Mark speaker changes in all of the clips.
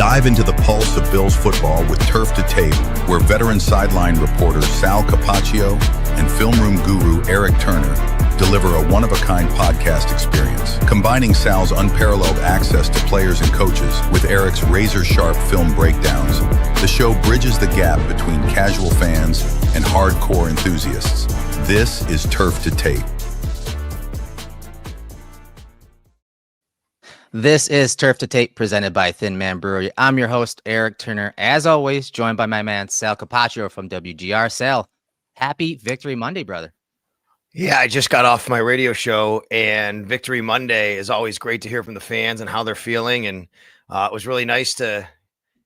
Speaker 1: Dive into the pulse of Bills football with Turf to Tape, where veteran sideline reporter Sal Capaccio and film room guru Erik Turner deliver a one-of-a-kind podcast experience, combining Sal's unparalleled access to players and coaches with Erik's razor-sharp film breakdowns. The show bridges the gap between casual fans and hardcore enthusiasts. This is Turf to Tape.
Speaker 2: This is Turf to Tape presented by Thin Man Brewery. I'm your host, Erik Turner, as always, joined by my man, Sal Capaccio from WGR. Sal, happy Victory Monday, brother.
Speaker 3: Yeah, I just got off my radio show, and Victory Monday is always great to hear from the fans and how they're feeling. And it was really nice to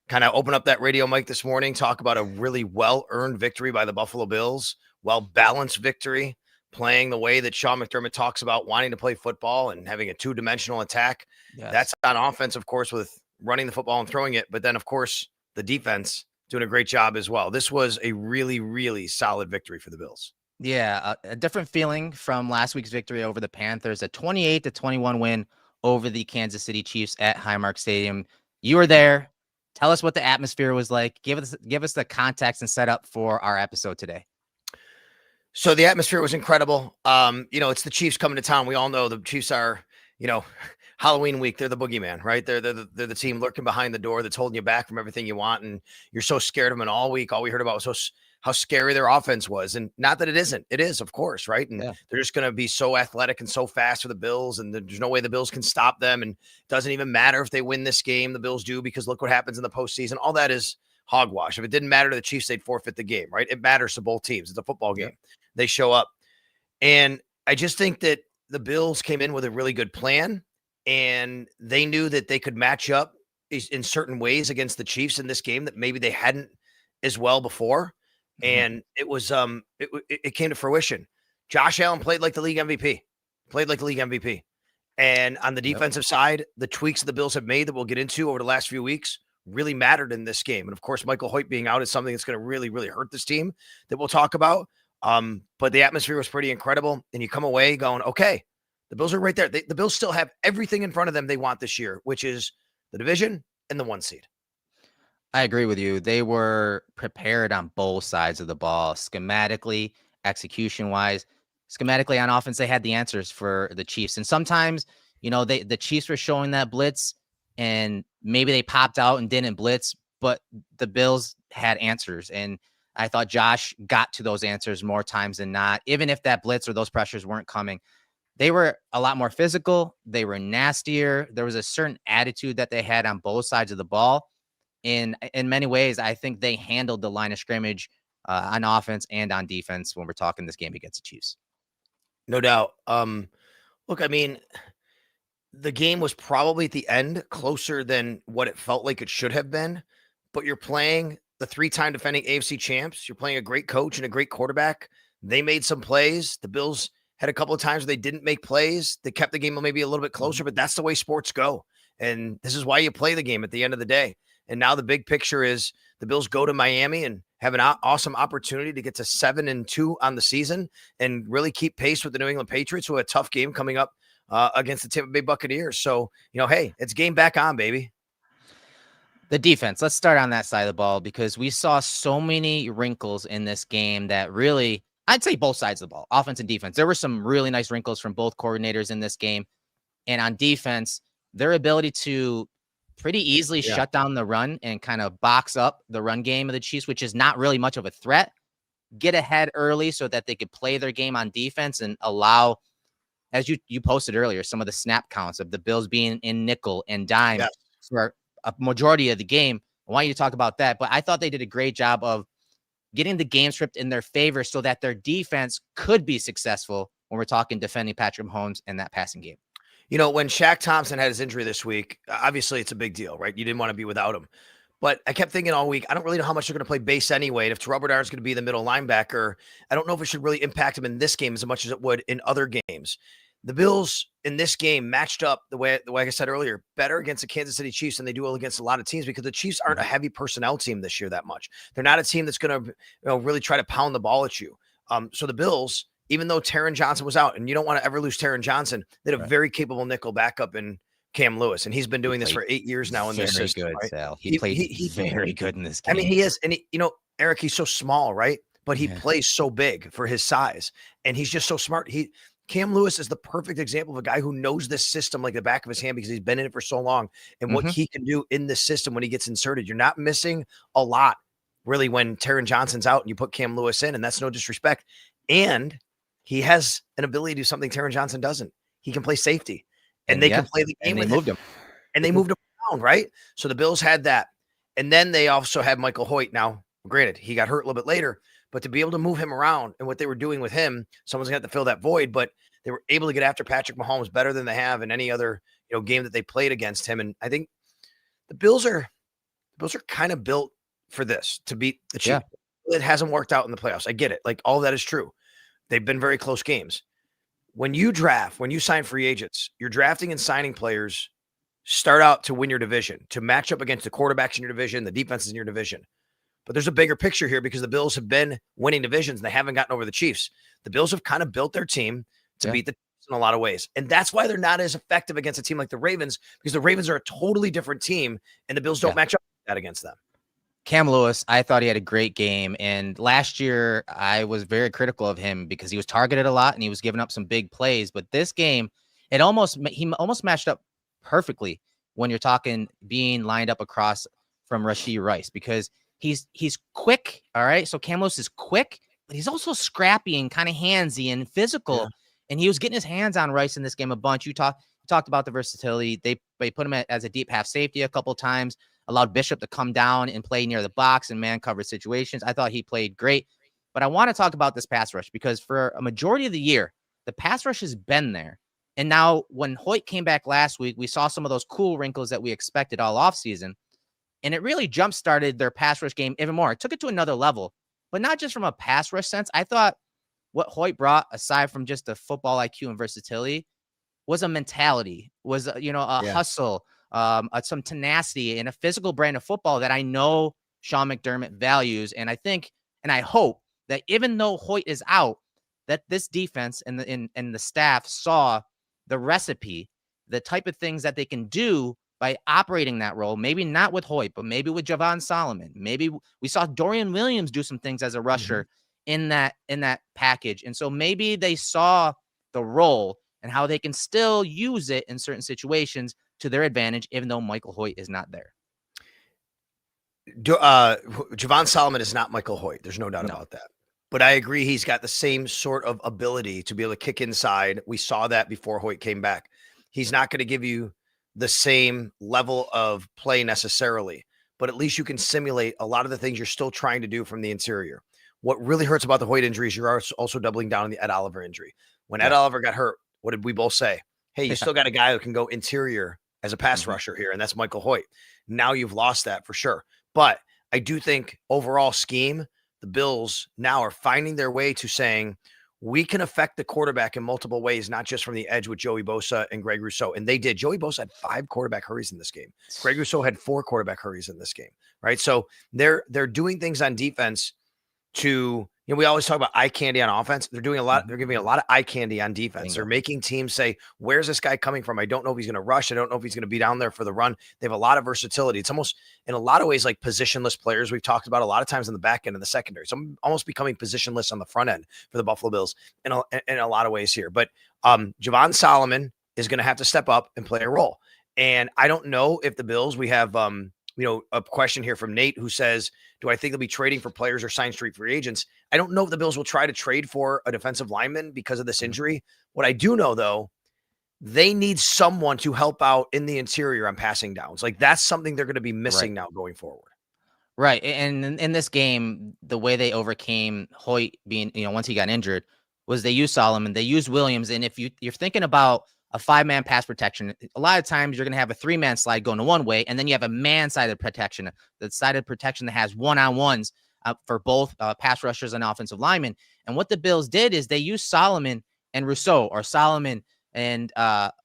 Speaker 3: kind of open up that radio mic this morning, talk about a really well-earned victory by the Buffalo Bills, well-balanced victory, playing the way that Sean McDermott talks about wanting to play football and having a two-dimensional attack. Yes. That's on offense, of course, with running the football and throwing it. But then, of course, the defense doing a great job as well. This was a really, really solid victory for the Bills.
Speaker 2: Yeah, a different feeling from last week's victory over the Panthers, a 28-21 win over the Kansas City Chiefs at Highmark Stadium. You were there. Tell us what the atmosphere was like. Give us the context and setup for our episode today.
Speaker 3: So the atmosphere was incredible. It's the Chiefs coming to town. We all know the Chiefs are, Halloween week. They're the boogeyman, right? They're the team lurking behind the door that's holding you back from everything you want, and you're so scared of them. And all week, all we heard about was how scary their offense was. And not that it isn't. It is, of course, right? And they're just going to be so athletic and so fast for the Bills, and there's no way the Bills can stop them. And it doesn't even matter if they win this game. The Bills do, because look what happens in the postseason. All that is hogwash. If it didn't matter to the Chiefs, they'd forfeit the game, right? It matters to both teams. It's a football game. They show up. And I just think that the Bills came in with a really good plan, and they knew that they could match up in certain ways against the Chiefs in this game that maybe they hadn't as well before. And it was it came to fruition. Josh Allen played like the league MVP. And on the defensive side, the tweaks the Bills have made that we'll get into over the last few weeks really mattered in this game. And of course, Michael Hoyt being out is something that's going to really, really hurt this team that we'll talk about. But the atmosphere was pretty incredible. And you come away going, okay, the Bills are right there. The Bills still have everything in front of them they want this year, which is the division and the 1 seed.
Speaker 2: I agree with you. They were prepared on both sides of the ball, schematically, execution-wise. Schematically on offense, they had the answers for the Chiefs. And sometimes, the Chiefs were showing that blitz, and maybe they popped out and didn't blitz, but the Bills had answers. And I thought Josh got to those answers more times than not. Even if that blitz or those pressures weren't coming, they were a lot more physical. They were nastier. There was a certain attitude that they had on both sides of the ball. In many ways, I think they handled the line of scrimmage on offense and on defense when we're talking this game against the Chiefs.
Speaker 3: No doubt. Look, I mean, the game was probably at the end closer than what it felt like it should have been, but you're playing the 3-time defending AFC champs. You're playing a great coach and a great quarterback. They made some plays. The Bills had a couple of times where they didn't make plays. They kept the game maybe a little bit closer, but that's the way sports go. And this is why you play the game at the end of the day. And now the big picture is the Bills go to Miami and have an awesome opportunity to get to 7-2 on the season and really keep pace with the New England Patriots, who have a tough game coming up against the Tampa Bay Buccaneers. So, hey, it's game back on, baby.
Speaker 2: The defense, let's start on that side of the ball, because we saw so many wrinkles in this game that really, I'd say both sides of the ball, offense and defense. There were some really nice wrinkles from both coordinators in this game. And on defense, their ability to pretty easily shut down the run and kind of box up the run game of the Chiefs, which is not really much of a threat, get ahead early so that they could play their game on defense and allow, as you posted earlier, some of the snap counts of the Bills being in nickel and dime for a majority of the game. I want you to talk about that, but I thought they did a great job of getting the game script in their favor so that their defense could be successful when we're talking defending Patrick Mahomes in that passing game.
Speaker 3: When Shaq Thompson had his injury this week, obviously it's a big deal, right? You didn't want to be without him. But I kept thinking all week, I don't really know how much they're going to play base anyway. And if Terrell Bernard is going to be the middle linebacker, I don't know if it should really impact him in this game as much as it would in other games. The Bills in this game matched up the way I said earlier, better against the Kansas City Chiefs than they do against a lot of teams, because the Chiefs aren't a heavy personnel team this year that much. They're not a team that's going to really try to pound the ball at you. So the Bills, even though Taron Johnson was out, and you don't want to ever lose Taron Johnson, they had a very capable nickel backup in Cam Lewis, and he's been doing this
Speaker 2: played
Speaker 3: for 8 years now in this
Speaker 2: very
Speaker 3: system,
Speaker 2: good,
Speaker 3: right?
Speaker 2: Sal. He played very good in this
Speaker 3: I
Speaker 2: game.
Speaker 3: mean, he is, and Eric, he's so small, right? But he
Speaker 2: Yeah.
Speaker 3: plays so big for his size, and he's just so smart. Cam Lewis is the perfect example of a guy who knows this system like the back of his hand because he's been in it for so long, and what he can do in this system when he gets inserted. You're not missing a lot, really, when Taron Johnson's out and you put Cam Lewis in, and that's no disrespect. And he has an ability to do something Taron Johnson doesn't. He can play safety, and they can play the game
Speaker 2: and they
Speaker 3: with
Speaker 2: moved him.
Speaker 3: and they moved him around, right? So the Bills had that. And then they also had Michael Hoyt. Now, granted, he got hurt a little bit later, but to be able to move him around and what they were doing with him, someone's going to have to fill that void. But they were able to get after Patrick Mahomes better than they have in any other game that they played against him. And I think the Bills are kind of built for this, to beat the Chiefs. Yeah. It hasn't worked out in the playoffs. I get it. Like, all that is true. They've been very close games. When you sign free agents, you're drafting and signing players start out to win your division, to match up against the quarterbacks in your division, the defenses in your division. But there's a bigger picture here because the Bills have been winning divisions and they haven't gotten over the Chiefs. The Bills have kind of built their team to beat the Chiefs in a lot of ways. And that's why they're not as effective against a team like the Ravens, because the Ravens are a totally different team and the Bills don't match up that against them.
Speaker 2: Cam Lewis, I thought he had a great game. And last year, I was very critical of him because he was targeted a lot and he was giving up some big plays. But this game, he almost matched up perfectly when you're talking being lined up across from Rashee Rice, because he's quick. All right. So Cam Lewis is quick, but he's also scrappy and kind of handsy and physical. Yeah. And he was getting his hands on Rice in this game a bunch. You talked about the versatility. They put him as a deep half safety a couple times, allowed Bishop to come down and play near the box in man coverage situations. I thought he played great. But I want to talk about this pass rush because for a majority of the year, the pass rush has been there. And now when Hoyt came back last week, we saw some of those cool wrinkles that we expected all offseason. And it really jump-started their pass rush game even more. It took it to another level, but not just from a pass rush sense. I thought what Hoyt brought, aside from just the football IQ and versatility, was a mentality, was a hustle, some tenacity, and a physical brand of football that I know Sean McDermott values. And I think, and I hope that even though Hoyt is out, that this defense and the staff saw the recipe, the type of things that they can do by operating that role. Maybe not with Hoyt, but maybe with Javon Solomon. Maybe we saw Dorian Williams do some things as a rusher in that package. And so maybe they saw the role and how they can still use it in certain situations to their advantage, even though Michael Hoyt is not there.
Speaker 3: Javon Solomon is not Michael Hoyt. There's no doubt about that. But I agree, he's got the same sort of ability to be able to kick inside. We saw that before Hoyt came back. He's not going to give you the same level of play necessarily, but at least you can simulate a lot of the things you're still trying to do from the interior. What really hurts about the Hoyt injury is you're also doubling down on the Ed Oliver injury. When Ed Oliver got hurt, what did we both say? Hey, you still got a guy who can go interior as a pass rusher here, and that's Michael Hoyt. Now you've lost that for sure. But I do think overall scheme, the Bills now are finding their way to saying, we can affect the quarterback in multiple ways, not just from the edge with Joey Bosa and Greg Rousseau. And they did. Joey Bosa had 5 quarterback hurries in this game. Greg Rousseau had 4 quarterback hurries in this game, right? So they're doing things on defense to, we always talk about eye candy on offense. They're doing a lot. They're giving a lot of eye candy on defense. They're making teams say, where's this guy coming from? I don't know if he's going to rush. I don't know if he's going to be down there for the run. They have a lot of versatility. It's almost in a lot of ways like positionless players we've talked about a lot of times in the back end and the secondary. So I'm almost becoming positionless on the front end for the Buffalo Bills in a lot of ways here. But Javon Solomon is going to have to step up and play a role. And I don't know if the Bills, we have a question here from Nate who says, do I think they'll be trading for players or sign street free agents? I don't know if the Bills will try to trade for a defensive lineman because of this injury. What I do know, though, they need someone to help out in the interior on passing downs. Like, that's something they're going to be missing now going forward.
Speaker 2: Right. And in this game, the way they overcame Hoyt being, once he got injured, was they used Solomon, they used Williams. And if you're thinking about a 5-man pass protection, a lot of times you're going to have a 3-man slide going to one way, and then you have a man-sided protection, the sided protection that has one-on-ones for both pass rushers and offensive linemen. And what the Bills did is they used Solomon and Rousseau, or Solomon and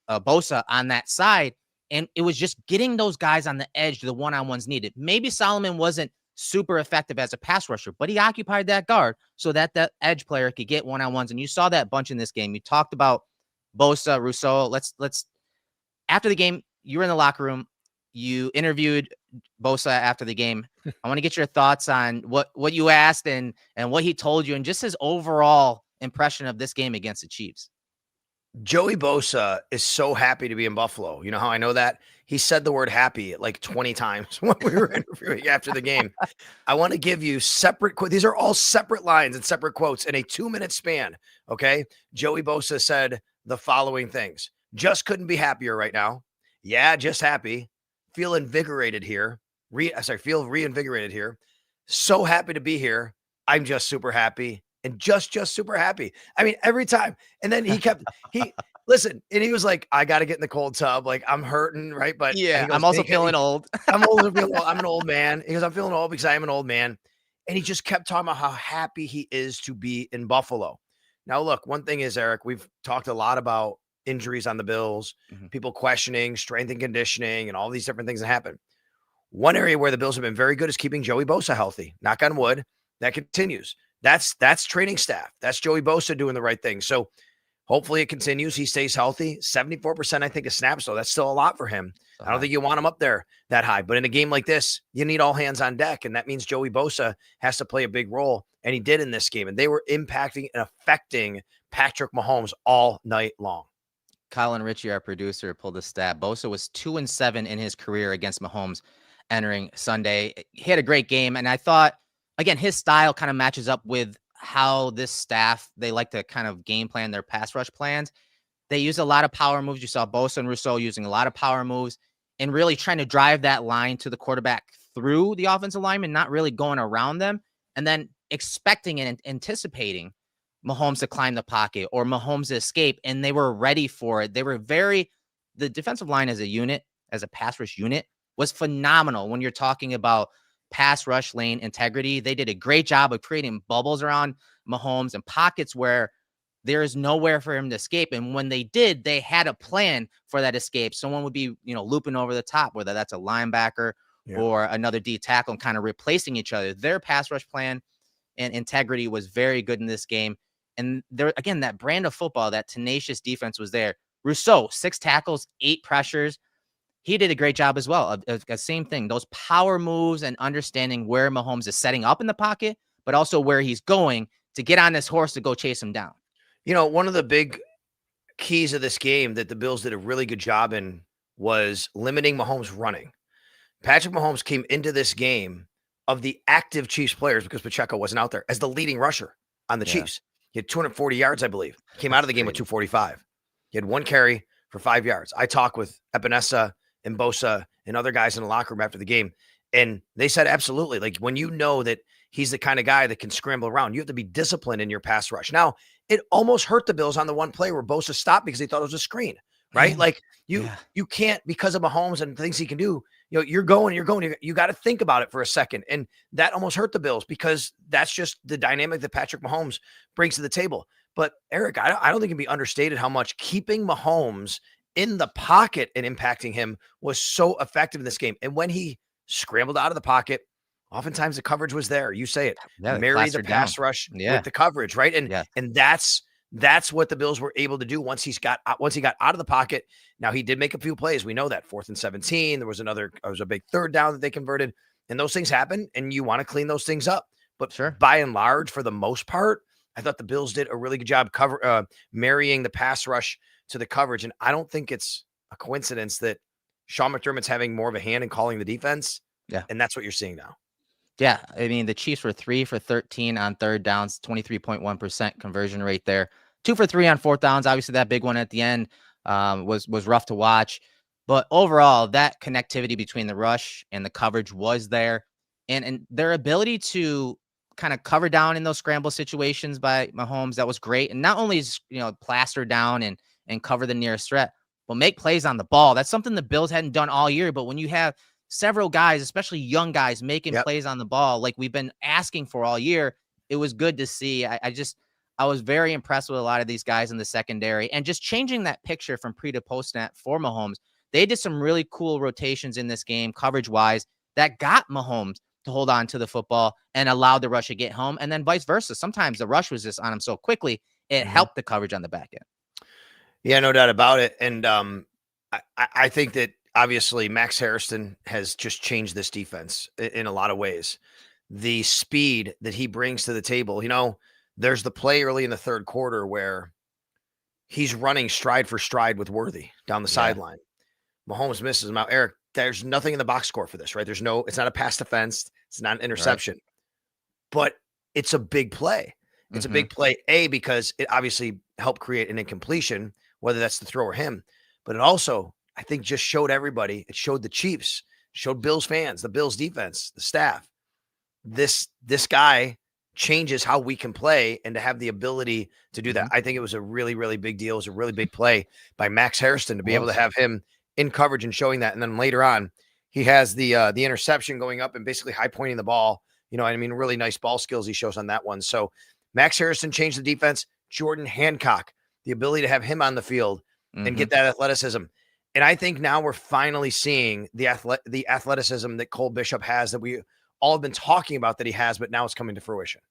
Speaker 2: Bosa on that side, and it was just getting those guys on the edge to the one-on-ones needed. Maybe Solomon wasn't super effective as a pass rusher, but he occupied that guard so that the edge player could get one-on-ones, and you saw that bunch in this game. You talked about Bosa, Rousseau. Let's after the game, you were in the locker room. You interviewed Bosa after the game. I want to get your thoughts on what you asked and what he told you and just his overall impression of this game against the Chiefs.
Speaker 3: Joey Bosa is so happy to be in Buffalo. You know how I know that? He said the word happy like 20 times when we were interviewing after the game. I want to give you separate quotes. These are all separate lines and separate quotes in a 2-minute span. Okay. Joey Bosa said the following things: just couldn't be happier right now. Yeah, just happy. Feel invigorated here. Feel reinvigorated here. So happy to be here. I'm just super happy. And just super happy. I mean, every time. And then listen, and he was like, I got to get in the cold tub. Like, I'm hurting, right? But
Speaker 2: yeah,
Speaker 3: goes,
Speaker 2: I'm also feeling old.
Speaker 3: I'm an old man. He goes, I'm feeling old because I am an old man. And he just kept talking about how happy he is to be in Buffalo. Now, look, one thing is, Erik, we've talked a lot about injuries on the Bills, people questioning strength and conditioning and all these different things that happen. One area where the Bills have been very good is keeping Joey Bosa healthy. Knock on wood. That continues. That's training staff. That's Joey Bosa doing the right thing. So hopefully it continues. He stays healthy. 74%, I think, of snaps, though. That's still a lot for him. I don't think you want him up there that high. But in a game like this, you need all hands on deck, and that means Joey Bosa has to play a big role, and he did in this game. And they were impacting and affecting Patrick Mahomes all night long.
Speaker 2: Colin Ritchie, our producer, pulled a stat. Bosa was 2-7 in his career against Mahomes entering Sunday. He had a great game, and I thought, again, his style kind of matches up with how this staff, they like to kind of game plan their pass rush plans. They use a lot of power moves. You saw Bosa and Rousseau using a lot of power moves and really trying to drive that line to the quarterback through the offensive lineman, not really going around them, and then expecting and anticipating Mahomes to climb the pocket or Mahomes to escape, and they were ready for it. The defensive line as a unit, as a pass rush unit, was phenomenal when you're talking about pass rush lane integrity. They did a great job of creating bubbles around Mahomes and pockets where there is nowhere for him to escape. And when they did, they had a plan for that escape. Someone would be, looping over the top, whether that's a linebacker or another D tackle, and kind of replacing each other. Their pass rush plan and integrity was very good in this game. And there, again, that brand of football, that tenacious defense was there. Rousseau, 6 tackles, 8 pressures. He did a great job as well. The same thing, those power moves and understanding where Mahomes is setting up in the pocket, but also where he's going to get on this horse to go chase him down.
Speaker 3: One of the big keys of this game that the Bills did a really good job in was limiting Mahomes running. Patrick Mahomes came into this game of the active Chiefs players, because Pacheco wasn't out there, as the leading rusher on the Chiefs. He had 240 yards, I believe. Came out of the game with 245. He had 1 carry for 5 yards. I talked with Epinesa and Bosa and other guys in the locker room after the game, and they said absolutely. Like, when you know that he's the kind of guy that can scramble around, you have to be disciplined in your pass rush. Now, it almost hurt the Bills on the one play where Bosa stopped because he thought it was a screen, right? Yeah. Like, you can't, because of Mahomes and things he can do, you're going, you got to think about it for a second. And that almost hurt the Bills because that's just the dynamic that Patrick Mahomes brings to the table. But Erik, I don't think it can be understated how much keeping Mahomes in the pocket and impacting him was so effective in this game. And when he scrambled out of the pocket, oftentimes the coverage was there. You say it, marry the pass rush with the coverage, right? And that's what the Bills were able to do once he got out of the pocket. Now, he did make a few plays. We know that 4th and 17. There was a big 3rd down that they converted, and those things happen, and you want to clean those things up. But by and large, for the most part, I thought the Bills did a really good job marrying the pass rush to the coverage. And I don't think it's a coincidence that Sean McDermott's having more of a hand in calling the defense. Yeah. And that's what you're seeing now.
Speaker 2: Yeah. I mean, the Chiefs were 3 for 13 on 3rd downs, 23.1% conversion rate there. 2 for 3 on 4th downs. Obviously, that big one at the end was rough to watch. But overall, that connectivity between the rush and the coverage was there. And their ability to kind of cover down in those scramble situations by Mahomes, that was great. And not only is, plaster down and cover the nearest threat, but make plays on the ball. That's something the Bills hadn't done all year. But when you have several guys, especially young guys, making plays on the ball like we've been asking for all year, it was good to see. I was very impressed with a lot of these guys in the secondary and just changing that picture from pre to post snap for Mahomes. They did some really cool rotations in this game, coverage wise, that got Mahomes to hold on to the football and allowed the rush to get home, and then vice versa. Sometimes the rush was just on him so quickly, it helped the coverage on the back end.
Speaker 3: Yeah, no doubt about it. And I think that obviously Max Harrison has just changed this defense in a lot of ways. The speed that he brings to the table, there's the play early in the third quarter where he's running stride for stride with Worthy down the sideline. Mahomes misses him out. Erik, there's nothing in the box score for this, right? It's not a pass defense. It's not an interception, but it's a big play. It's a big play, because it obviously helped create an incompletion, whether that's the throw or him, but it also, I think, just showed everybody. It showed the Chiefs, showed Bills fans, the Bills defense, the staff. This guy changes how we can play, and to have the ability to do that. I think it was a really, really big deal. It was a really big play by Max Harrison to be able to have him in coverage and showing that. And then later on, he has the interception going up and basically high pointing the ball. Really nice ball skills he shows on that one. So Max Harrison changed the defense. Jordan Hancock, the ability to have him on the field and get that athleticism. And I think now we're finally seeing the athleticism that Cole Bishop has, that we all have been talking about that he has, but now it's coming to fruition.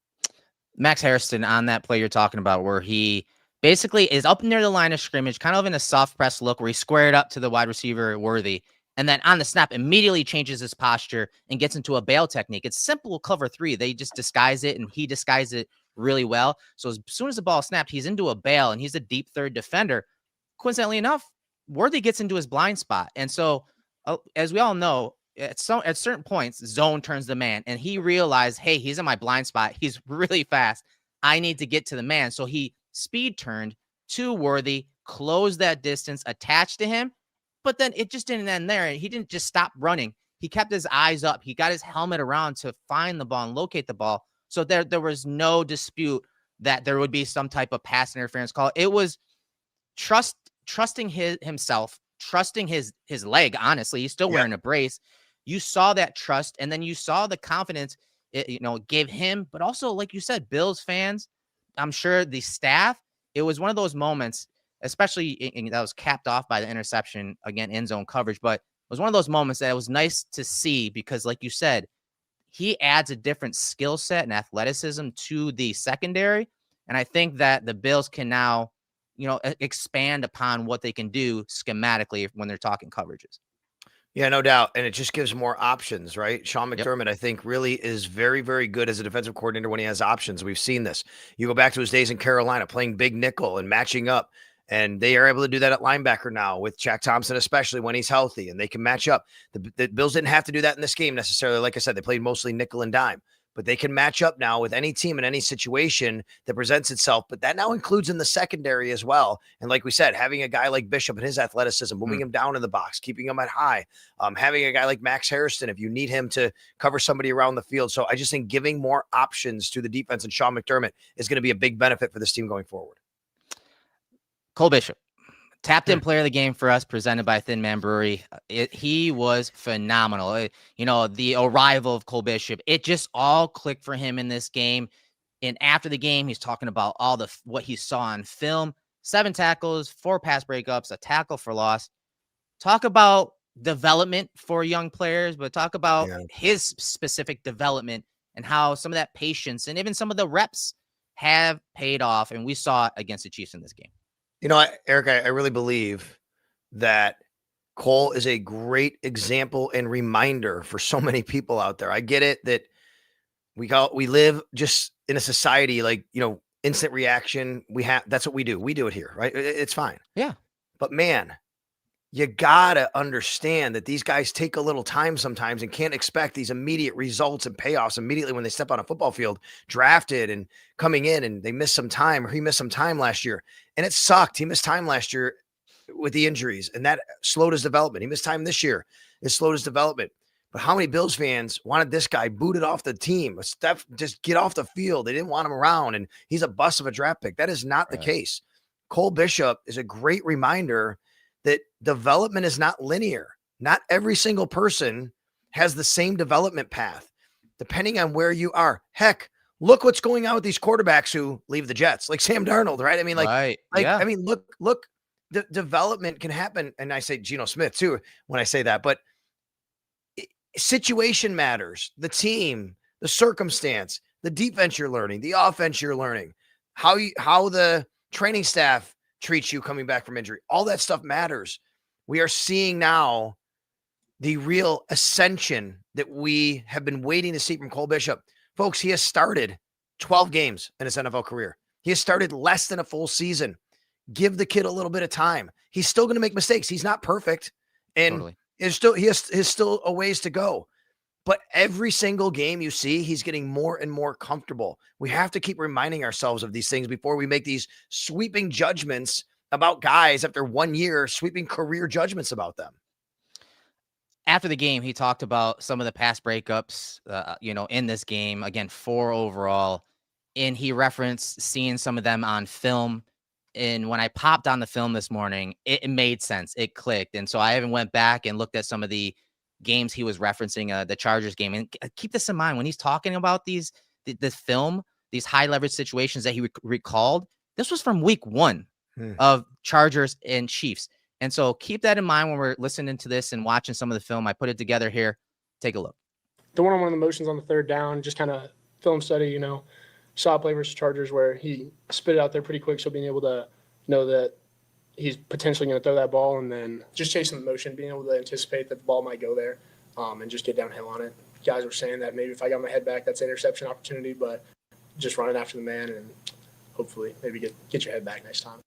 Speaker 2: Max Harrison on that play you're talking about, where he basically is up near the line of scrimmage, kind of in a soft press look where he squared up to the wide receiver Worthy. And then on the snap, immediately changes his posture and gets into a bail technique. It's simple cover 3. They just disguise it, and he disguised it really well. So as soon as the ball snapped, he's into a bail, and he's a deep third defender. Coincidentally enough, Worthy gets into his blind spot. And so, as we all know, at certain points, zone turns the man, and he realized, hey, he's in my blind spot. He's really fast. I need to get to the man. So he speed turned to Worthy, closed that distance, attached to him. But then it just didn't end there. And he didn't just stop running. He kept his eyes up. He got his helmet around to find the ball and locate the ball. So there was no dispute that there would be some type of pass interference call. It was trusting himself, trusting his leg. Honestly, he's still wearing a brace. You saw that trust, and then you saw the confidence it gave him. But also, like you said, Bills fans, I'm sure the staff. It was one of those moments, especially that was capped off by the interception, again, end zone coverage. But it was one of those moments that it was nice to see, because like you said, he adds a different skill set and athleticism to the secondary. And I think that the Bills can now, expand upon what they can do schematically when they're talking coverages.
Speaker 3: Yeah, no doubt. And it just gives more options, right? Sean McDermott, I think, really is very, very good as a defensive coordinator when he has options. We've seen this. You go back to his days in Carolina playing big nickel and matching up. And they are able to do that at linebacker now with Jack Thompson, especially when he's healthy, and they can match up. The Bills didn't have to do that in this game necessarily. Like I said, they played mostly nickel and dime, but they can match up now with any team in any situation that presents itself. But that now includes in the secondary as well. And like we said, having a guy like Bishop and his athleticism, moving him down in the box, keeping him at high, having a guy like Max Harrison, if you need him to cover somebody around the field. So I just think giving more options to the defense and Sean McDermott is going to be a big benefit for this team going forward.
Speaker 2: Cole Bishop, tapped in player of the game for us, presented by Thin Man Brewery. He was phenomenal. The arrival of Cole Bishop, it just all clicked for him in this game. And after the game, he's talking about what he saw on film: 7 tackles, 4 pass breakups, a tackle for loss. Talk about development for young players, but talk about his specific development and how some of that patience and even some of the reps have paid off. And we saw it against the Chiefs in this game.
Speaker 3: Erik, I really believe that Cole is a great example and reminder for so many people out there. I get it that we live just in a society like, instant reaction. That's what we do. We do it here, right? It's fine.
Speaker 2: Yeah.
Speaker 3: But man, you gotta understand that these guys take a little time sometimes and can't expect these immediate results and payoffs immediately when they step on a football field, drafted and coming in, and they miss some time, or he missed some time last year. And it sucked. He missed time last year with the injuries, and that slowed his development. He missed time this year. It slowed his development. But how many Bills fans wanted this guy booted off the team? Just get off the field. They didn't want him around, and he's a bust of a draft pick. That is not the case. Cole Bishop is a great reminder that development is not linear. Not every single person has the same development path, depending on where you are. Heck, look what's going on with these quarterbacks who leave the Jets, like Sam Darnold, right? I mean, look, the development can happen. And I say Geno Smith too, when I say that, but situation matters. The team, the circumstance, the defense you're learning, the offense you're learning, how the training staff treats you coming back from injury. All that stuff matters. We are seeing now the real ascension that we have been waiting to see from Cole Bishop. Folks, he has started 12 games in his NFL career. He has started less than a full season. Give the kid a little bit of time. He's still going to make mistakes. He's not perfect. And
Speaker 2: Totally.
Speaker 3: he has still a ways to go. But every single game you see, he's getting more and more comfortable. We have to keep reminding ourselves of these things before we make these sweeping judgments about guys after 1 year, sweeping career judgments about them.
Speaker 2: After the game, he talked about some of the pass breakups, in this game. Again, 4 overall. And he referenced seeing some of them on film. And when I popped on the film this morning, it made sense. It clicked. And so I even went back and looked at some of the games he was referencing, the Chargers game. And keep this in mind when he's talking about the film, these high leverage situations that he recalled. This was from week 1 of Chargers and Chiefs. And so keep that in mind when we're listening to this and watching some of the film. I put it together here. Take a look.
Speaker 4: The one-on-one motions on the third down, just kind of film study, saw play versus Chargers where he spit it out there pretty quick. So being able to know that he's potentially going to throw that ball, and then just chasing the motion, being able to anticipate that the ball might go there, and just get downhill on it. Guys were saying that maybe if I got my head back, that's an interception opportunity, but just running after the man and hopefully maybe get your head back next time.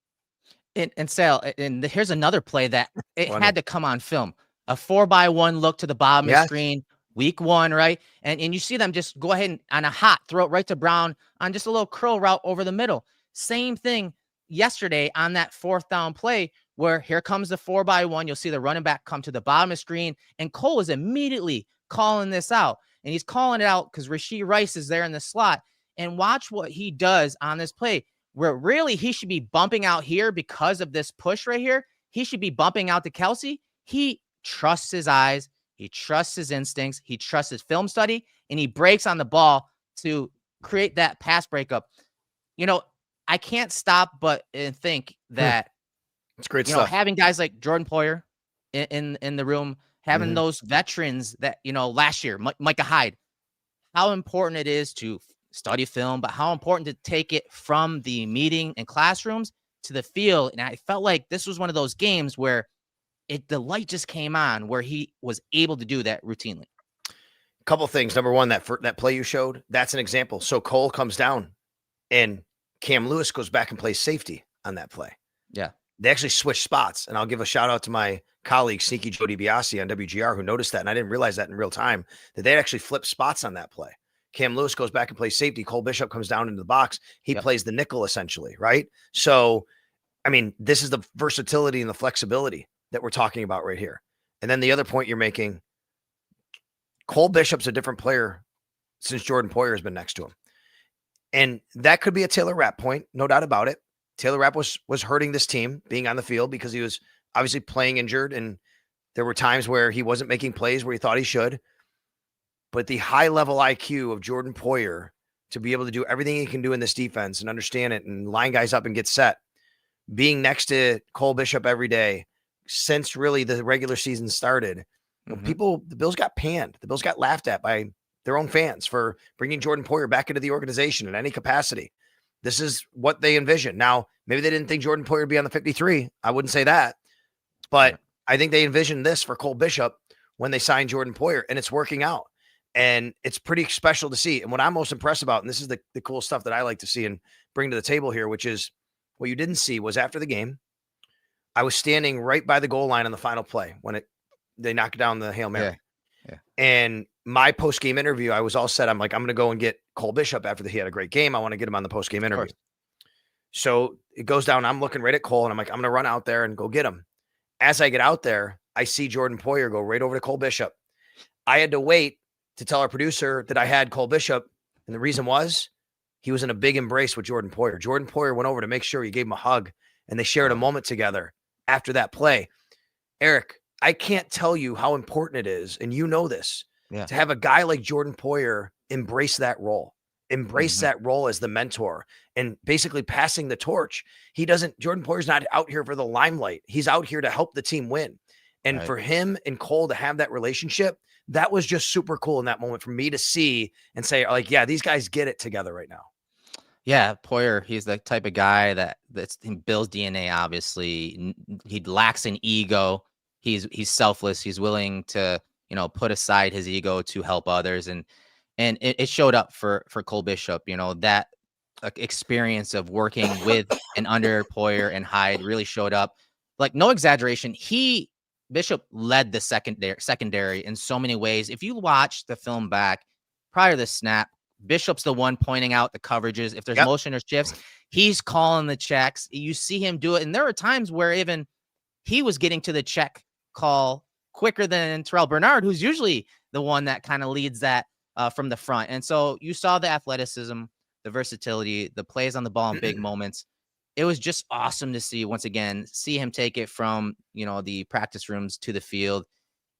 Speaker 2: And Sal, and here's another play that it had to come on film. A 4x1 look to the bottom of the screen, week 1, right? And you see them just go ahead and on a hot throw it right to Brown on just a little curl route over the middle. Same thing yesterday on that 4th down play where here comes the 4x1. You'll see the running back come to the bottom of the screen, and Cole is immediately calling this out. And he's calling it out because Rashee Rice is there in the slot. And watch what he does on this play, where really he should be bumping out here because of this push right here. He should be bumping out to Kelsey. He trusts his eyes. He trusts his instincts. He trusts his film study, and he breaks on the ball to create that pass breakup. I can't stop but think that
Speaker 3: it's great stuff.
Speaker 2: Having guys like Jordan Poyer in the room, having those veterans that, last year, Micah Hyde, how important it is to study film, but how important to take it from the meeting and classrooms to the field. And I felt like this was one of those games where the light just came on, where he was able to do that routinely.
Speaker 3: Couple things. Number one, that play you showed, that's an example. So Cole comes down and Cam Lewis goes back and plays safety on that play.
Speaker 2: Yeah.
Speaker 3: They actually switched spots. And I'll give a shout out to my colleague, Sneaky Joe DiBiase on WGR, who noticed that. And I didn't realize that in real time, that they actually flipped spots on that play. Cam Lewis goes back and plays safety. Cole Bishop comes down into the box. He plays the nickel essentially, right? So, this is the versatility and the flexibility that we're talking about right here. And then the other point you're making, Cole Bishop's a different player since Jordan Poyer has been next to him. And that could be a Taylor Rapp point, no doubt about it. Taylor Rapp was hurting this team being on the field because he was obviously playing injured, and there were times where he wasn't making plays where he thought he should. But the high-level IQ of Jordan Poyer to be able to do everything he can do in this defense and understand it and line guys up and get set, being next to Cole Bishop every day since really the regular season started, the Bills got panned. The Bills got laughed at by their own fans for bringing Jordan Poyer back into the organization in any capacity. This is what they envisioned. Now, maybe they didn't think Jordan Poyer would be on the 53. I wouldn't say that. But I think they envisioned this for Cole Bishop when they signed Jordan Poyer, and it's working out. And it's pretty special to see. And what I'm most impressed about, and this is the cool stuff that I like to see and bring to the table here, which is what you didn't see was after the game, I was standing right by the goal line on the final play when they knocked down the Hail Mary.
Speaker 2: Yeah.
Speaker 3: And my post-game interview, I was all set. I'm like, I'm going to go and get Cole Bishop after he had a great game. I want to get him on the post-game interview. So it goes down. I'm looking right at Cole, and I'm like, I'm going to run out there and go get him. As I get out there, I see Jordan Poyer go right over to Cole Bishop. I had to wait to tell our producer that I had Cole Bishop. And the reason was he was in a big embrace with Jordan Poyer. Jordan Poyer went over to make sure he gave him a hug, and they shared a moment together after that play. Erik, I can't tell you how important it is, and you know this, to have a guy like Jordan Poyer embrace that role, that role as the mentor and basically passing the torch. Jordan Poyer's not out here for the limelight. He's out here to help the team win. And for him and Cole to have that relationship, that was just super cool in that moment for me to see and say, like, yeah, these guys get it together right now.
Speaker 2: Yeah, Poyer, he's the type of guy that's in Bill's DNA, obviously. He lacks an ego. He's selfless. He's willing to put aside his ego to help others. And it showed up for Cole Bishop, that experience of working with and under Poyer and Hyde really showed up. Like, no exaggeration. Bishop led the secondary in so many ways. If you watch the film back prior to the snap, Bishop's the one pointing out the coverages. If there's motion or shifts, he's calling the checks. You see him do it. And there were times where even he was getting to the check call quicker than Terrell Bernard, who's usually the one that kind of leads that from the front. And so you saw the athleticism, the versatility, the plays on the ball in big moments. It was just awesome to see, once again, see him take it from, the practice rooms to the field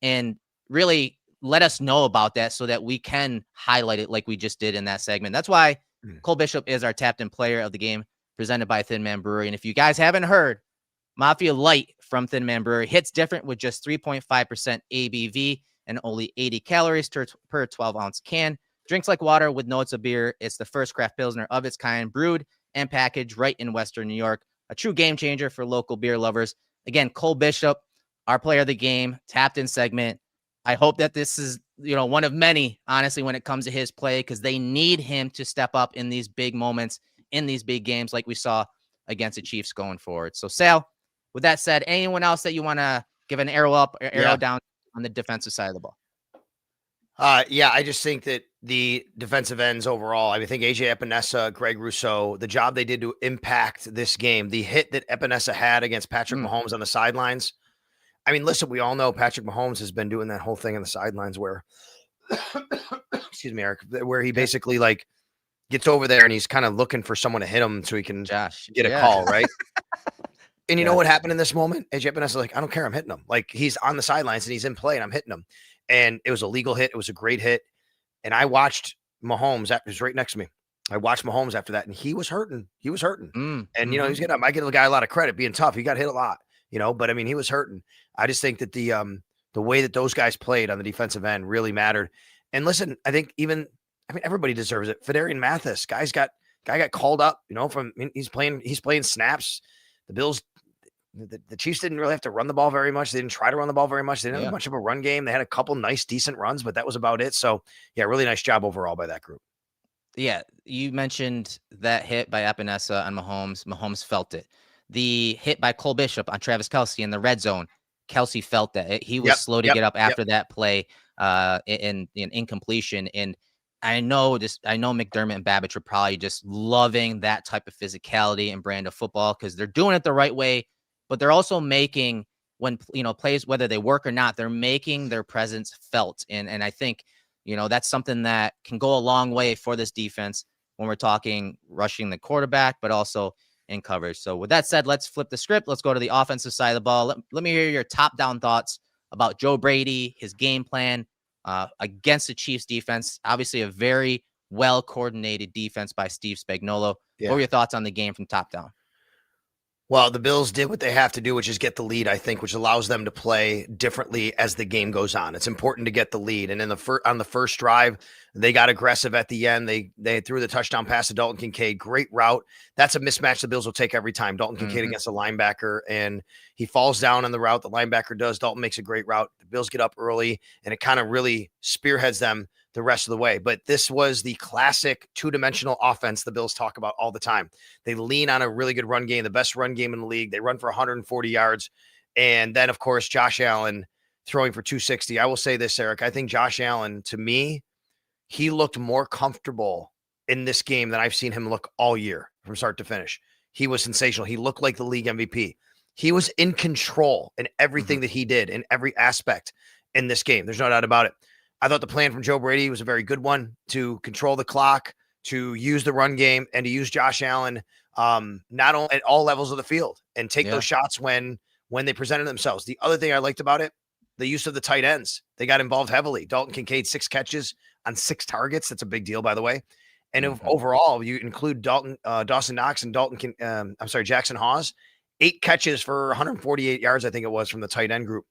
Speaker 2: and really let us know about that so that we can highlight it like we just did in that segment. That's why Cole Bishop is our Captain Player of the Game, presented by Thin Man Brewery. And if you guys haven't heard, Mafia Light from Thin Man Brewery hits different with just 3.5% ABV and only 80 calories per 12-ounce can. Drinks like water with notes of beer. It's the first craft Pilsner of its kind, brewed and packaged right in Western New York. A true game changer for local beer lovers. Again, Cole Bishop, our player of the game, tapped in segment. I hope that this is, one of many, honestly, when it comes to his play, because they need him to step up in these big moments, in these big games like we saw against the Chiefs going forward. So, Sal, with that said, anyone else that you want to give an arrow up or arrow down on the defensive side of the ball?
Speaker 3: I just think that the defensive ends overall, I think AJ Epinesa, Greg Rousseau, the job they did to impact this game, the hit that Epinesa had against Patrick Mahomes on the sidelines. I mean, listen, we all know Patrick Mahomes has been doing that whole thing on the sidelines where, excuse me, Eric, where he basically gets over there and he's kind of looking for someone to hit him so he can get a call, right? And you know what happened in this moment? AJ Epinesa like, I don't care, I'm hitting him. Like, he's on the sidelines and he's in play and I'm hitting him. And it was a legal hit. It was a great hit. And I watched Mahomes. He was right next to me. I watched Mahomes after that, and he was hurting. He was hurting. And, he was getting up. I give the guy a lot of credit being tough. He got hit a lot, but I mean, he was hurting. I just think that the way that those guys played on the defensive end really mattered. And listen, I think everybody deserves it. Fedarian Mathis, guy got called up, he's playing snaps. The Bills, the Chiefs didn't really have to run the ball very much. They didn't try to run the ball very much. They didn't have much of a run game. They had a couple nice, decent runs, but that was about it. So, really nice job overall by that group.
Speaker 2: Yeah, you mentioned that hit by Epinesa on Mahomes. Mahomes felt it. The hit by Cole Bishop on Travis Kelce in the red zone. Kelce felt that. He was slow to get up after that play in incompletion. And I know McDermott and Babbage are probably just loving that type of physicality and brand of football because they're doing it the right way. But they're also making, when, plays, whether they work or not, they're making their presence felt. And I think, that's something that can go a long way for this defense when we're talking rushing the quarterback, but also in coverage. So with that said, let's flip the script. Let's go to the offensive side of the ball. Let me hear your top-down thoughts about Joe Brady, his game plan against the Chiefs defense. Obviously, a very well-coordinated defense by Steve Spagnuolo. What were your thoughts on the game from top down?
Speaker 3: Well, the Bills did what they have to do, which is get the lead, I think, which allows them to play differently as the game goes on. It's important to get the lead. And on the first drive, they got aggressive at the end. They threw the touchdown pass to Dalton Kincaid. Great route. That's a mismatch the Bills will take every time. Dalton Kincaid against a linebacker, and he falls down on the route. The linebacker does. Dalton makes a great route. The Bills get up early, and it kind of really spearheads them the rest of the way. But this was the classic two-dimensional offense the Bills talk about all the time. They lean on a really good run game, the best run game in the league. They run for 140 yards. And then, of course, Josh Allen throwing for 260. I will say this, Eric. I think Josh Allen, to me, he looked more comfortable in this game than I've seen him look all year from start to finish. He was sensational. He looked like the league MVP. He was in control in everything that he did, in every aspect in this game. There's no doubt about it. I thought the plan from Joe Brady was a very good one, to control the clock, to use the run game, and to use Josh Allen not only at all levels of the field and take those shots when they presented themselves. The other thing I liked about it, the use of the tight ends. They got involved heavily. Dalton Kincaid, 6 catches on 6 targets. That's a big deal, by the way. And if overall, you include Dawson Knox and Jackson Hawes, 8 catches for 148 yards, I think it was, from the tight end group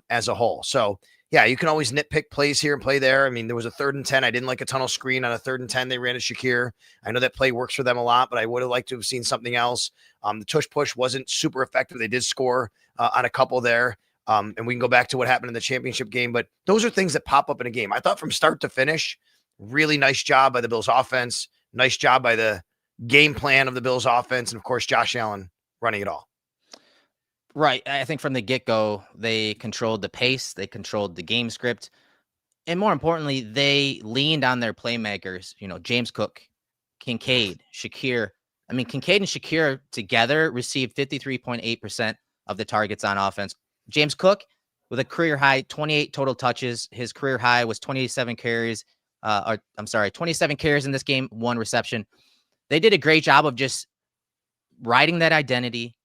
Speaker 3: as a whole. So, you can always nitpick plays here and play there. I mean, there was a 3rd and 10. I didn't like a tunnel screen on a 3rd and 10. They ran to Shakir. I know that play works for them a lot, but I would have liked to have seen something else. The tush push wasn't super effective. They did score on a couple there. And we can go back to what happened in the championship game, but those are things that pop up in a game. I thought from start to finish, really nice job by the Bills offense. Nice job by the game plan of the Bills offense. And of course, Josh Allen running it all.
Speaker 2: Right. I think from the get-go, they controlled the pace, they controlled the game script, and more importantly, they leaned on their playmakers, James Cook, Kincaid, Shakir. I mean, Kincaid and Shakir together received 53.8% of the targets on offense. James Cook with a career high 28 total touches. His career high was 27 carries. 27 carries in this game, 1 reception. They did a great job of just riding that identity,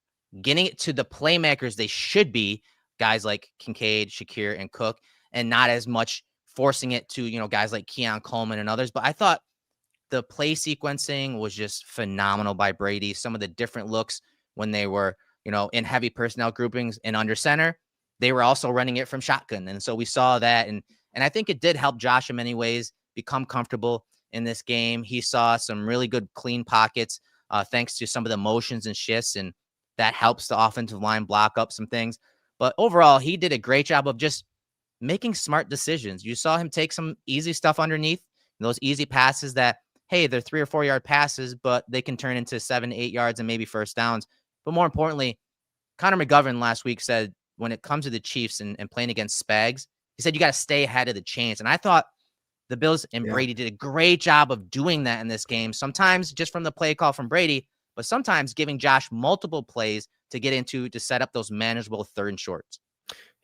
Speaker 2: getting it to the playmakers they should be, guys like Kincaid, Shakir, and Cook, and not as much forcing it to, guys like Keon Coleman and others. But I thought the play sequencing was just phenomenal by Brady. Some of the different looks when they were, in heavy personnel groupings and under center, they were also running it from shotgun. And so we saw that. And I think it did help Josh in many ways become comfortable in this game. He saw some really good clean pockets thanks to some of the motions and shifts. And that helps the offensive line block up some things. But overall, he did a great job of just making smart decisions. You saw him take some easy stuff underneath, those easy passes that, hey, they're 3 or 4 yard passes, but they can turn into 7, 8 yards and maybe first downs. But more importantly, Connor McGovern last week said when it comes to the Chiefs and playing against Spags, he said you got to stay ahead of the chains. And I thought the Bills and Brady did a great job of doing that in this game. Sometimes just from the play call from Brady, but sometimes giving Josh multiple plays to set up those manageable 3rd and shorts.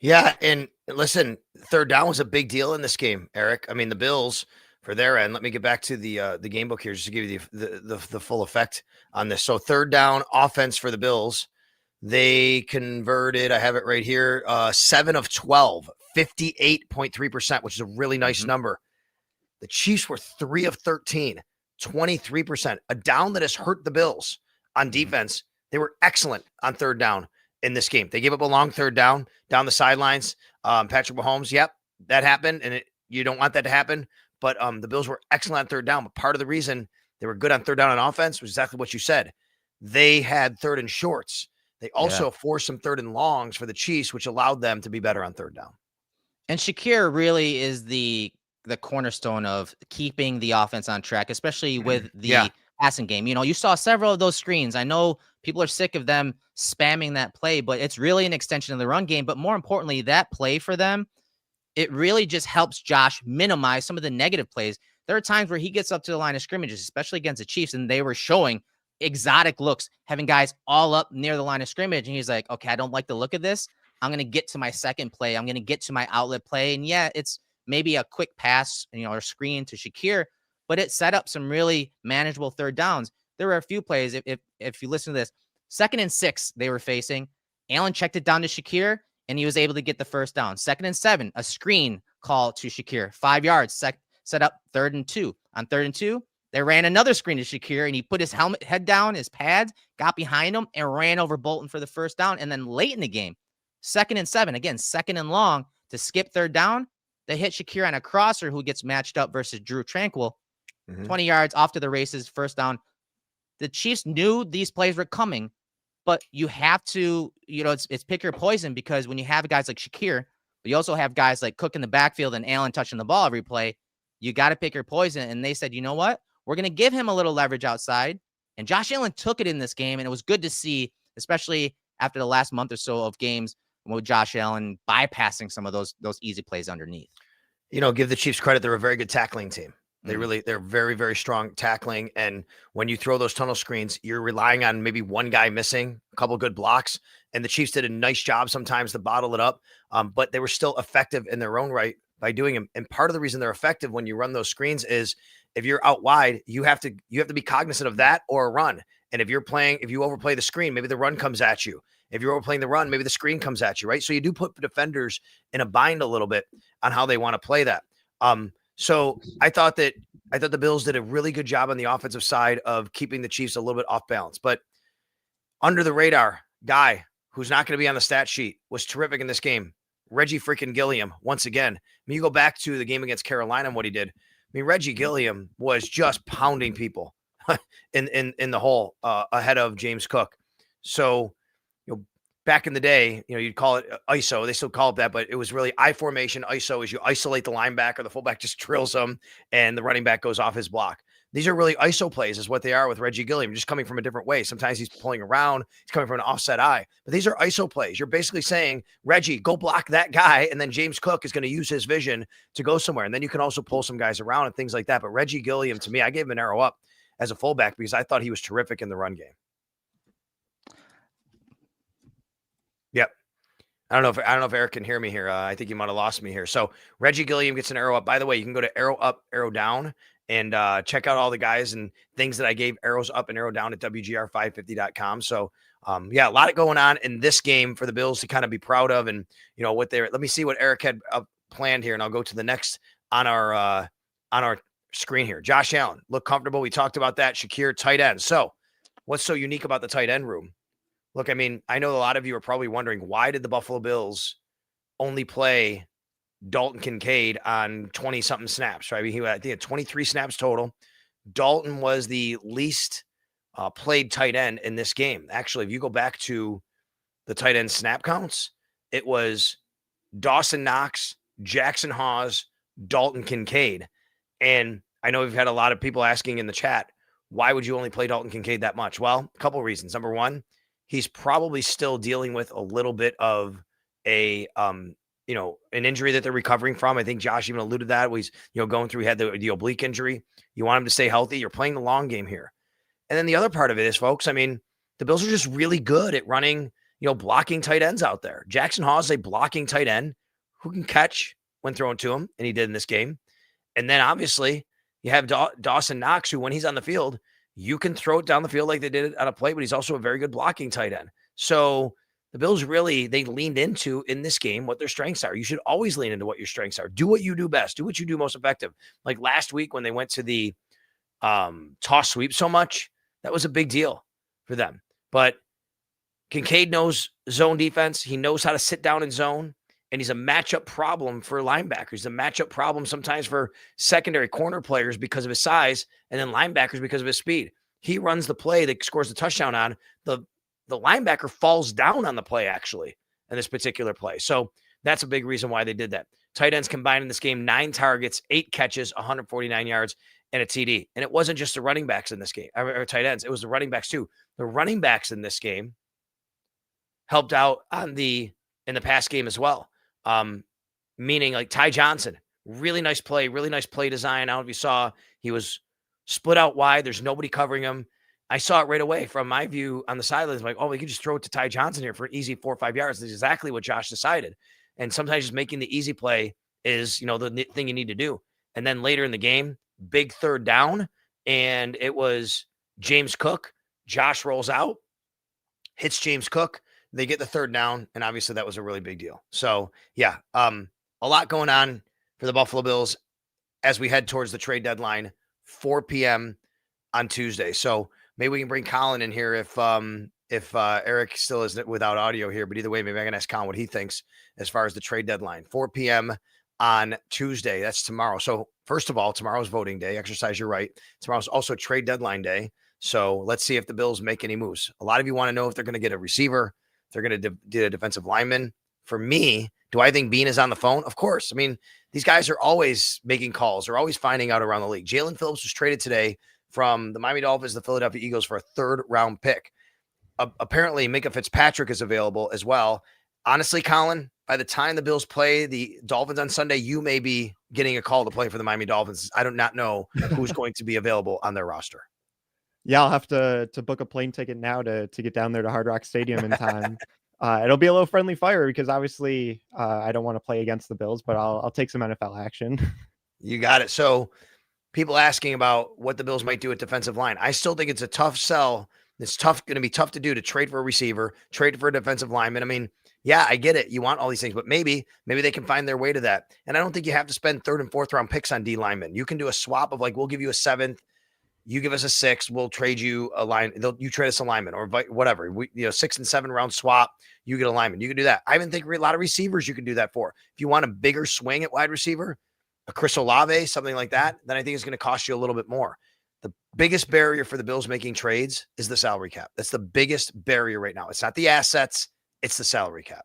Speaker 3: Yeah, and listen, 3rd down was a big deal in this game, Eric. I mean, the Bills, for their end, let me get back to the game book here just to give you the full effect on this. So 3rd down offense for the Bills, they converted, I have it right here, 7 of 12, 58.3%, which is a really nice number. The Chiefs were 3 of 13, 23%, a down that has hurt the Bills on defense. They were excellent on 3rd down in this game. They gave up a long 3rd down the sidelines. Patrick Mahomes, yep, that happened, and you don't want that to happen. But the Bills were excellent on 3rd down. But part of the reason they were good on 3rd down on offense was exactly what you said. They had 3rd and shorts. They also forced some 3rd and longs for the Chiefs, which allowed them to be better on 3rd down.
Speaker 2: And Shakir really is the cornerstone of keeping the offense on track, especially with the passing game. You saw several of those screens. I know people are sick of them spamming that play, but it's really an extension of the run game. But more importantly, that play for them, it really just helps Josh minimize some of the negative plays. There are times where he gets up to the line of scrimmages, especially against the Chiefs, and they were showing exotic looks, having guys all up near the line of scrimmage. And he's like, okay, I don't like the look of this. I'm going to get to my second play. I'm going to get to my outlet play. And it's maybe a quick pass, or screen to Shakir, but it set up some really manageable 3rd downs. There were a few plays. If you listen to this, 2nd and 6, they were facing. Allen checked it down to Shakir, and he was able to get the 1st down. 2nd and 7, a screen call to Shakir, 5 yards, set up 3rd and 2. On 3rd and 2, they ran another screen to Shakir, and he put his head down, his pads, got behind him, and ran over Bolton for the 1st down. And then late in the game, 2nd and 7, again, 2nd and long to skip 3rd down. They hit Shakir on a crosser who gets matched up versus Drew Tranquil. 20 yards off to the races, 1st down. The Chiefs knew these plays were coming, but you have to, it's pick your poison, because when you have guys like Shakir, but you also have guys like Cook in the backfield and Allen touching the ball every play, you got to pick your poison. And they said, you know what? We're going to give him a little leverage outside. And Josh Allen took it in this game, and it was good to see, especially after the last month or so of games with Josh Allen bypassing some of those easy plays underneath.
Speaker 3: Give the Chiefs credit. They're a very good tackling team. They're very, very strong tackling. And when you throw those tunnel screens, you're relying on maybe one guy missing, a couple good blocks. And the Chiefs did a nice job sometimes to bottle it up. But they were still effective in their own right by doing them. And part of the reason they're effective when you run those screens is if you're out wide, you have to be cognizant of that or a run. And if you overplay the screen, maybe the run comes at you. If you're overplaying the run, maybe the screen comes at you, right? So you do put defenders in a bind a little bit on how they want to play that. So I thought the Bills did a really good job on the offensive side of keeping the Chiefs a little bit off balance. But under the radar guy who's not going to be on the stat sheet was terrific in this game, Reggie freaking Gilliam. Once again, you go back to the game against Carolina and what he did. Reggie Gilliam was just pounding people in the hole ahead of James Cook. So back in the day, you'd call it ISO. They still call it that, but it was really I formation. ISO is you isolate the linebacker, the fullback just drills them, and the running back goes off his block. These are really ISO plays is what they are with Reggie Gilliam, just coming from a different way. Sometimes he's pulling around, he's coming from an offset eye, but these are ISO plays. You're basically saying, Reggie, go block that guy, and then James Cook is going to use his vision to go somewhere. And then you can also pull some guys around and things like that. But Reggie Gilliam, to me, I gave him an arrow up as a fullback because I thought he was terrific in the run game. Yep. I don't know if Erik can hear me here. I think you might have lost me here. So Reggie Gilliam gets an arrow up. By the way, you can go to arrow up, arrow down, and check out all the guys and things that I gave arrows up and arrow down at WGR550.com. So a lot going on in this game for the Bills to kind of be proud of. And let me see what Erik had planned here, and I'll go to the next on our screen here. Josh Allen, look comfortable. We talked about that. Shakir, tight end. So what's so unique about the tight end room? Look, I mean, I know a lot of you are probably wondering, why did the Buffalo Bills only play Dalton Kincaid on 20-something snaps, right? I mean, he had 23 snaps total. Dalton was the least played tight end in this game. Actually, if you go back to the tight end snap counts, it was Dawson Knox, Jackson Hawes, Dalton Kincaid. And I know we've had a lot of people asking in the chat, why would you only play Dalton Kincaid that much? Well, a couple of reasons. Number one, he's probably still dealing with a little bit of an injury that they're recovering from. I think Josh even alluded to that. He's, going through, he had the oblique injury. You want him to stay healthy. You're playing the long game here. And then the other part of it is, folks, I mean, the Bills are just really good at running, blocking tight ends out there. Jackson Hawes is a blocking tight end who can catch when thrown to him, and he did in this game. And then obviously you have Dawson Knox, who when he's on the field, you can throw it down the field like they did on a play, but he's also a very good blocking tight end. So the Bills really, they leaned into in this game what their strengths are. You should always lean into what your strengths are. Do what you do best. Do what you do most effective. Like last week when they went to the toss sweep so much, that was a big deal for them. But Kincaid knows zone defense. He knows how to sit down in zone. And he's a matchup problem for linebackers. He's a matchup problem sometimes for secondary corner players because of his size, and then linebackers because of his speed. He runs the play that scores the touchdown on. The linebacker falls down on the play, actually, in this particular play. So that's a big reason why they did that. Tight ends combined in this game, 9 targets, 8 catches, 149 yards, and a TD. And it wasn't just the running backs in this game, or tight ends. It was the running backs, too. The running backs in this game helped out in the pass game as well. Meaning like Ty Johnson, really nice play design. I don't know if you saw, he was split out wide. There's nobody covering him. I saw it right away from my view on the sidelines. Like, we could just throw it to Ty Johnson here for an easy 4 or 5 yards. That's exactly what Josh decided. And sometimes just making the easy play is, the thing you need to do. And then later in the game, big third down, and it was James Cook. Josh rolls out, hits James Cook. They get the third down, and obviously that was a really big deal. So, yeah, a lot going on for the Buffalo Bills as we head towards the trade deadline, 4 p.m. on Tuesday. So maybe we can bring Colin in here if Erik still is without audio here. But either way, maybe I can ask Colin what he thinks as far as the trade deadline. 4 p.m. on Tuesday. That's tomorrow. So first of all, tomorrow's voting day. Exercise your right. Tomorrow's also trade deadline day. So let's see if the Bills make any moves. A lot of you want to know if they're going to get a receiver. They're going to do a defensive lineman. For me, do I think Bean is on the phone? Of course. I mean, these guys are always making calls. They're always finding out around the league. Jalen Phillips was traded today from the Miami Dolphins to the Philadelphia Eagles for a 3rd-round pick. Apparently, Minka Fitzpatrick is available as well. Honestly, Colin, by the time the Bills play the Dolphins on Sunday, you may be getting a call to play for the Miami Dolphins. I do not know who's going to be available on their roster.
Speaker 5: Yeah, I'll have to book a plane ticket now to get down there to Hard Rock Stadium in time. It'll be a little friendly fire because obviously I don't want to play against the Bills, but I'll take some NFL action.
Speaker 3: You got it. So people asking about what the Bills might do at defensive line. I still think it's a tough sell. It's going to be tough to do to trade for a receiver, trade for a defensive lineman. I mean, yeah, I get it. You want all these things, but maybe they can find their way to that. And I don't think you have to spend 3rd and 4th round picks on D linemen. You can do a swap of like, we'll give you a 7th. You give us a 6, we'll trade you a line. You trade us a lineman or whatever. 6 and 7 round swap, you get a lineman. You can do that. I even think a lot of receivers you can do that for. If you want a bigger swing at wide receiver, a Chris Olave, something like that, then I think it's going to cost you a little bit more. The biggest barrier for the Bills making trades is the salary cap. That's the biggest barrier right now. It's not the assets. it's the salary cap.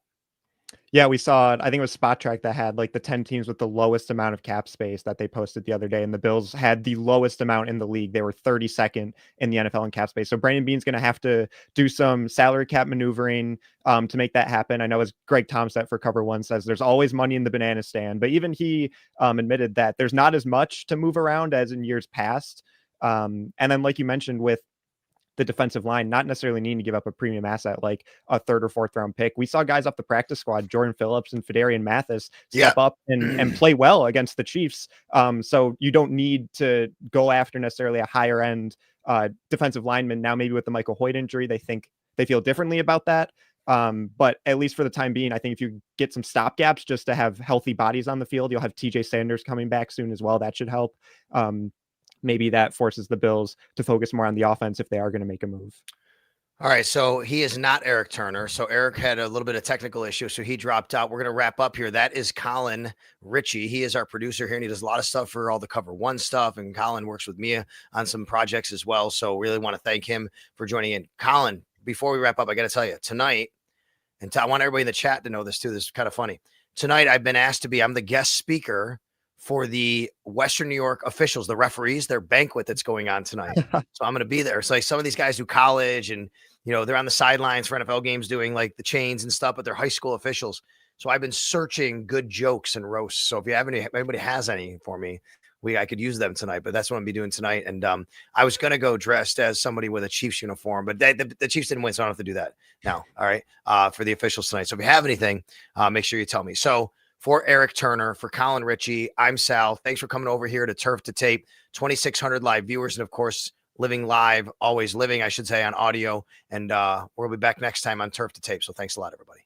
Speaker 5: Yeah, we saw it. I think it was Spot Track that had like the 10 teams with the lowest amount of cap space that they posted the other day. And the Bills had the lowest amount in the league. They were 32nd in the NFL in cap space. So Brandon Beane's going to have to do some salary cap maneuvering to make that happen. I know as Greg Tomset for Cover One says, there's always money in the banana stand, but even he admitted that there's not as much to move around as in years past. And then like you mentioned with the defensive line, not necessarily needing to give up a premium asset like a third or fourth round pick. We saw guys off the practice squad, Jordan Phillips and Fedarian Mathis, step up and play well against the Chiefs. So you don't need to go after necessarily a higher end defensive lineman. Now, maybe with the Michael Hoyt injury, they feel differently about that. But at least for the time being, I think if you get some stopgaps just to have healthy bodies on the field, you'll have TJ Sanders coming back soon as well. That should help. Maybe that forces the Bills to focus more on the offense if they are going to make a move.
Speaker 3: All right, so he is not Erik Turner. So Erik had a little bit of technical issue, so he dropped out. We're going to wrap up here. That is Colin Ritchie. He is our producer here, and he does a lot of stuff for all the Cover One stuff, and Colin works with Mia on some projects as well. So really want to thank him for joining in. Colin, before we wrap up, I got to tell you, tonight, and I want everybody in the chat to know this too, this is kind of funny. Tonight, I've been asked to be, I'm the guest speaker for the Western New York officials, the referees, their banquet that's going on tonight. So I'm going to be there. So like some of these guys do college and, you know, they're on the sidelines for NFL games doing like the chains and stuff, but they're high school officials. So I've been searching good jokes and roasts. So if you have anybody has any for me, I could use them tonight, but that's what I'm be doing tonight. And I was going to go dressed as somebody with a Chiefs uniform, but the Chiefs didn't win, so I don't have to do that now. All right. For the officials tonight. So if you have anything, make sure you tell me. So for Erik Turner, for Colin Ritchie, I'm Sal. Thanks for coming over here to Turf to Tape. 2,600 live viewers, and of course, living live, always living, I should say, on audio. And we'll be back next time on Turf to Tape. So thanks a lot, everybody.